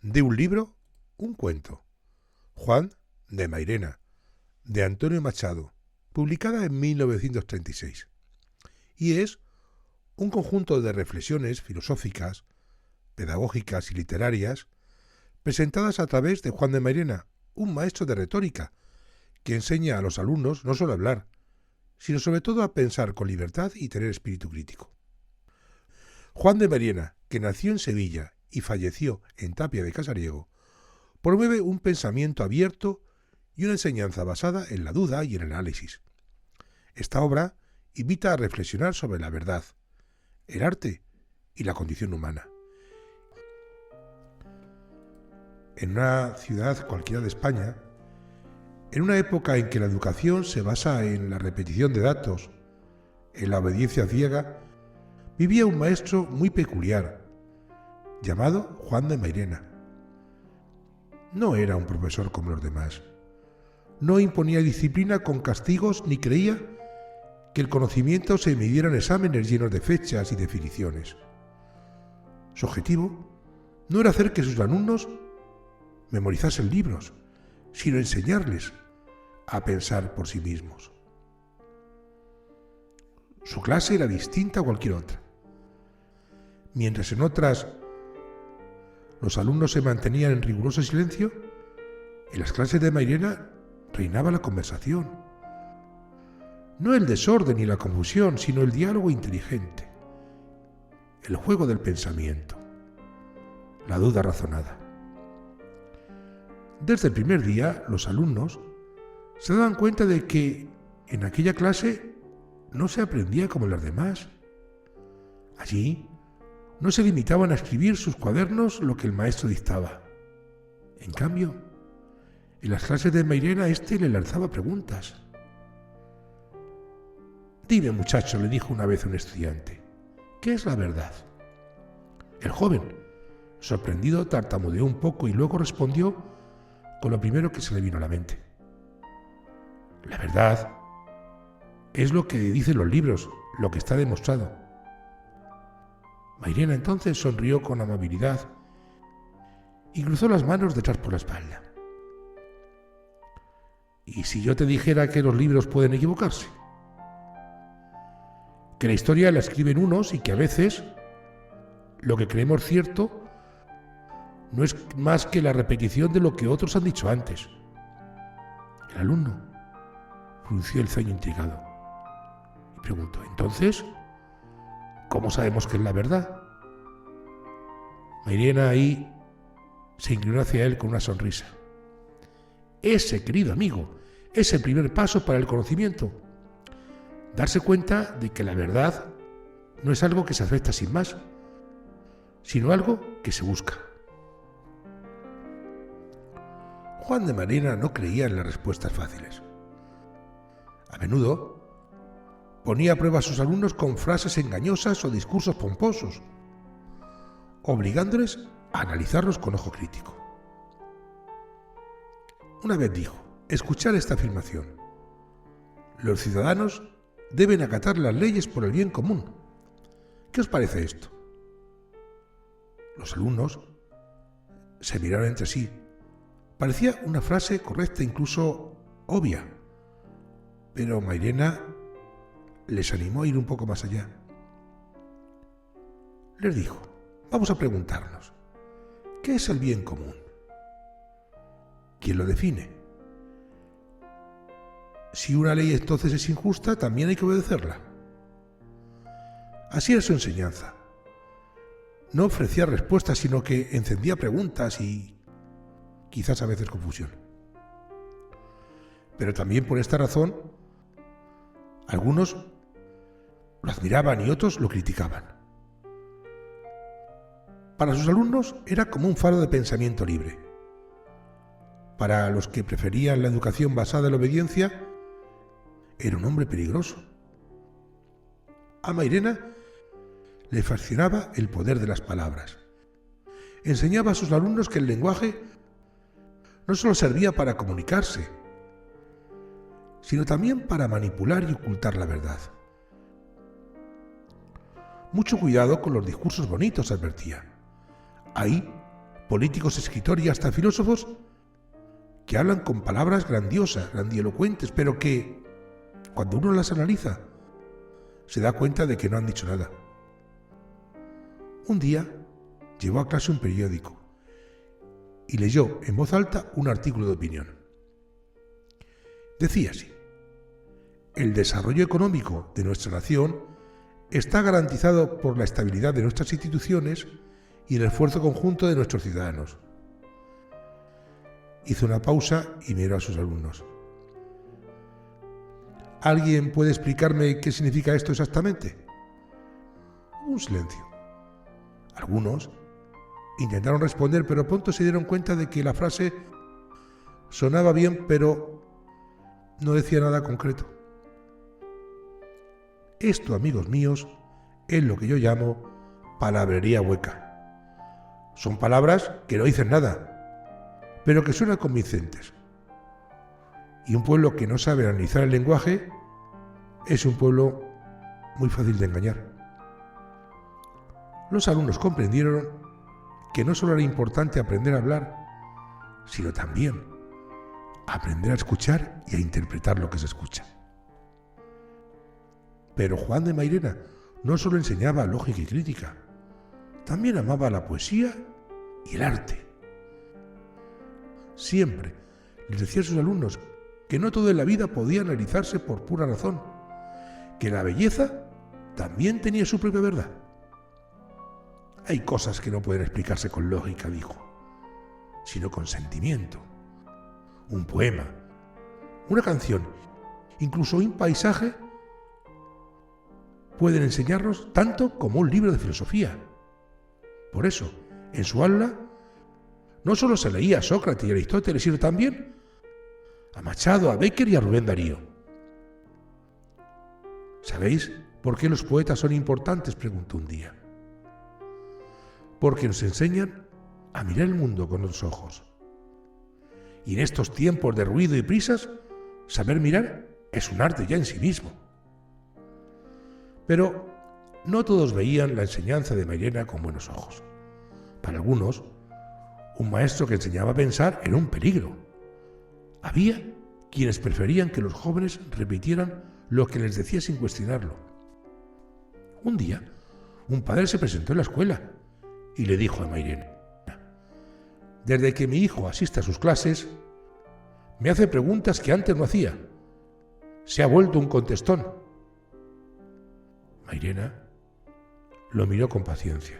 De un libro, un cuento. Juan de Mairena, de Antonio Machado, publicada en 1936. Y es un conjunto de reflexiones filosóficas, pedagógicas y literarias presentadas a través de Juan de Mairena, un maestro de retórica, que enseña a los alumnos no solo a hablar, sino sobre todo a pensar con libertad y tener espíritu crítico. Juan de Mairena, que nació en Sevilla y falleció en Tapia de Casariego, promueve un pensamiento abierto y una enseñanza basada en la duda y en el análisis. Esta obra invita a reflexionar sobre la verdad, el arte y la condición humana. En una ciudad cualquiera de España, en una época en que la educación se basa en la repetición de datos, en la obediencia ciega, vivía un maestro muy peculiar, llamado Juan de Mairena. No era un profesor como los demás. No imponía disciplina con castigos ni creía que el conocimiento se midiera en exámenes llenos de fechas y definiciones. Su objetivo no era hacer que sus alumnos memorizasen libros, sino enseñarles a pensar por sí mismos. Su clase era distinta a cualquier otra. Mientras en otras los alumnos se mantenían en riguroso silencio, en las clases de Mairena reinaba la conversación. No el desorden ni la confusión, sino el diálogo inteligente, el juego del pensamiento, la duda razonada. Desde el primer día, los alumnos se daban cuenta de que en aquella clase no se aprendía como en las demás. Allí no se limitaban a escribir sus cuadernos lo que el maestro dictaba. En cambio, en las clases de Mairena le lanzaba preguntas. «Dime, muchacho», le dijo una vez un estudiante, «¿qué es la verdad?». El joven, sorprendido, tartamudeó un poco y luego respondió con lo primero que se le vino a la mente. «La verdad es lo que dicen los libros, lo que está demostrado». Mairena entonces sonrió con amabilidad y cruzó las manos detrás por la espalda. «¿Y si yo te dijera que los libros pueden equivocarse? Que la historia la escriben unos y que a veces lo que creemos cierto no es más que la repetición de lo que otros han dicho antes». El alumno frunció el ceño intrigado y preguntó: «Entonces, ¿cómo sabemos que es la verdad?». Mairena ahí se inclinó hacia él con una sonrisa. «Ese, querido amigo, es el primer paso para el conocimiento. Darse cuenta de que la verdad no es algo que se acepta sin más, sino algo que se busca». Juan de Mairena no creía en las respuestas fáciles. A menudo ponía a prueba a sus alumnos con frases engañosas o discursos pomposos, obligándoles a analizarlos con ojo crítico. Una vez dijo: «Escuchad esta afirmación. Los ciudadanos deben acatar las leyes por el bien común. ¿Qué os parece esto?». Los alumnos se miraron entre sí. Parecía una frase correcta, incluso obvia, pero Mairena les animó a ir un poco más allá. Les dijo: «Vamos a preguntarnos, ¿qué es el bien común? ¿Quién lo define? Si una ley entonces es injusta, también hay que obedecerla». Así era su enseñanza. No ofrecía respuestas, sino que encendía preguntas y quizás a veces confusión. Pero también por esta razón, algunos lo admiraban y otros lo criticaban. Para sus alumnos era como un faro de pensamiento libre. Para los que preferían la educación basada en la obediencia, era un hombre peligroso. A Mairena le fascinaba el poder de las palabras. Enseñaba a sus alumnos que el lenguaje no solo servía para comunicarse, sino también para manipular y ocultar la verdad. Mucho cuidado con los discursos bonitos, advertía. Ahí políticos, escritores y hasta filósofos que hablan con palabras grandiosas, grandilocuentes, pero que, cuando uno las analiza, se da cuenta de que no han dicho nada. Un día llevó a clase un periódico y leyó en voz alta un artículo de opinión. Decía así: el desarrollo económico de nuestra nación está garantizado por la estabilidad de nuestras instituciones y el esfuerzo conjunto de nuestros ciudadanos. Hizo una pausa y miró a sus alumnos. ¿Alguien puede explicarme qué significa esto exactamente? Hubo un silencio. Algunos intentaron responder, pero pronto se dieron cuenta de que la frase sonaba bien, pero no decía nada concreto. Esto, amigos míos, es lo que yo llamo palabrería hueca. Son palabras que no dicen nada, pero que suenan convincentes. Y un pueblo que no sabe analizar el lenguaje es un pueblo muy fácil de engañar. Los alumnos comprendieron que no solo era importante aprender a hablar, sino también aprender a escuchar y a interpretar lo que se escucha. Pero Juan de Mairena no solo enseñaba lógica y crítica, también amaba la poesía y el arte. Siempre les decía a sus alumnos que no todo en la vida podía analizarse por pura razón, que la belleza también tenía su propia verdad. Hay cosas que no pueden explicarse con lógica, dijo, sino con sentimiento. Un poema, una canción, incluso un paisaje pueden enseñarnos tanto como un libro de filosofía. Por eso, en su aula no solo se leía a Sócrates y a Aristóteles, sino también a Machado, a Bécquer y a Rubén Darío. ¿Sabéis por qué los poetas son importantes?, preguntó un día. Porque nos enseñan a mirar el mundo con otros ojos. Y en estos tiempos de ruido y prisas, saber mirar es un arte ya en sí mismo. Pero no todos veían la enseñanza de Mairena con buenos ojos. Para algunos, un maestro que enseñaba a pensar era un peligro. Había quienes preferían que los jóvenes repitieran lo que les decía sin cuestionarlo. Un día, un padre se presentó en la escuela y le dijo a Mairena: desde que mi hijo asiste a sus clases, me hace preguntas que antes no hacía. Se ha vuelto un contestón. Mairena lo miró con paciencia.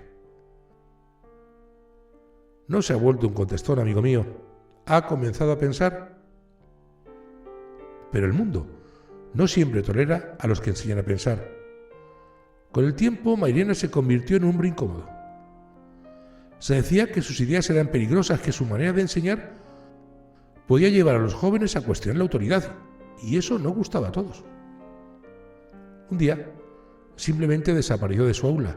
No se ha vuelto un contestón, amigo mío. Ha comenzado a pensar. Pero el mundo no siempre tolera a los que enseñan a pensar. Con el tiempo, Mairena se convirtió en un hombre incómodo. Se decía que sus ideas eran peligrosas, que su manera de enseñar podía llevar a los jóvenes a cuestionar la autoridad, y eso no gustaba a todos. Un día, simplemente desapareció de su aula.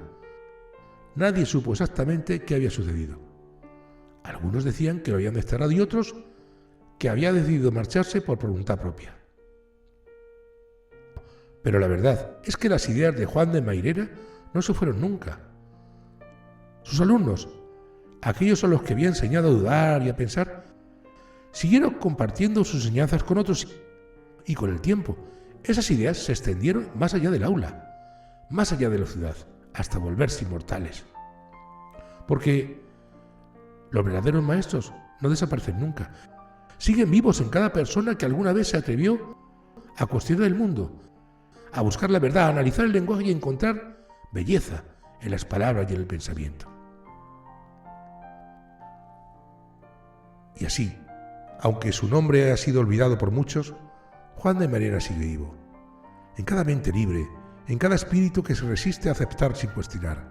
Nadie supo exactamente qué había sucedido. Algunos decían que lo habían desterrado y otros que había decidido marcharse por voluntad propia. Pero la verdad es que las ideas de Juan de Mairena no se fueron nunca. Sus alumnos, aquellos a los que había enseñado a dudar y a pensar, siguieron compartiendo sus enseñanzas con otros y con el tiempo esas ideas se extendieron más allá del aula, más allá de la ciudad, hasta volverse inmortales. Porque los verdaderos maestros no desaparecen nunca. Siguen vivos en cada persona que alguna vez se atrevió a cuestionar el mundo, a buscar la verdad, a analizar el lenguaje y a encontrar belleza en las palabras y en el pensamiento. Y así, aunque su nombre ha sido olvidado por muchos, Juan de Mairena sigue vivo, en cada mente libre, en cada espíritu que se resiste a aceptar sin cuestionar,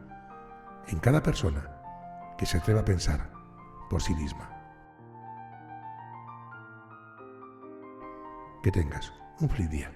en cada persona que se atreva a pensar por sí misma. Que tengas un feliz día.